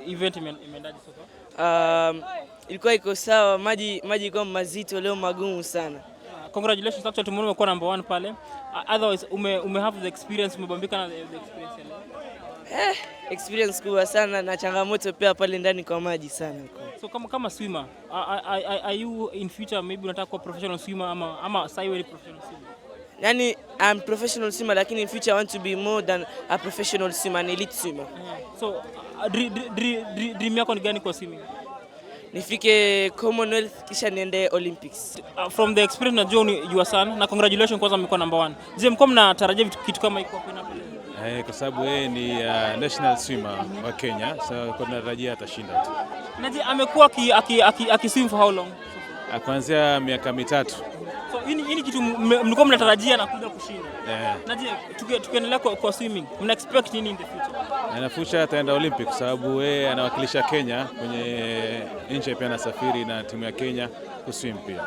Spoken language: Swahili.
event imeendaje so far? Ilikuwa iko sawa, maji kwa mazito leo magumu sana. Congratulations, actually tumeona umekuwa number 1 pale. Otherwise ume have the experience, umebambika na the experience leo. Experience kubwa sana na changamoto pia pale ndani kwa maji sana. So kama swimmer, are you in future maybe unataka kuwa professional swimmer ama sasa wewe ni professional swimmer? Yani I'm professional swimmer lakini in future I want to be more than a professional swimmer, an elite swimmer. So dream yako ni gani kwa swimming? Nifike Commonwealth kisha niende Olympics. From the experience najua you are son na congratulations kwanza mmekuwa number 1. Je, mko mnatarajia kitu kama iko hapo hapo leo? Kwa sababu yeye ni national swimmer wa Kenya, so tunatarajia atashinda tu. Na je, amekuwa akiswim for how long? Kuanzia miaka 3. So hii kitu mlikuwa mnatarajia na kuja kushinda. Na je, tukiendelea kwa swimming, mna expect nini in the future? Na future ataenda Olympics sababu yeye anawakilisha Kenya kwenye nje, pia anasafiri na timu ya Kenya kuswim pia.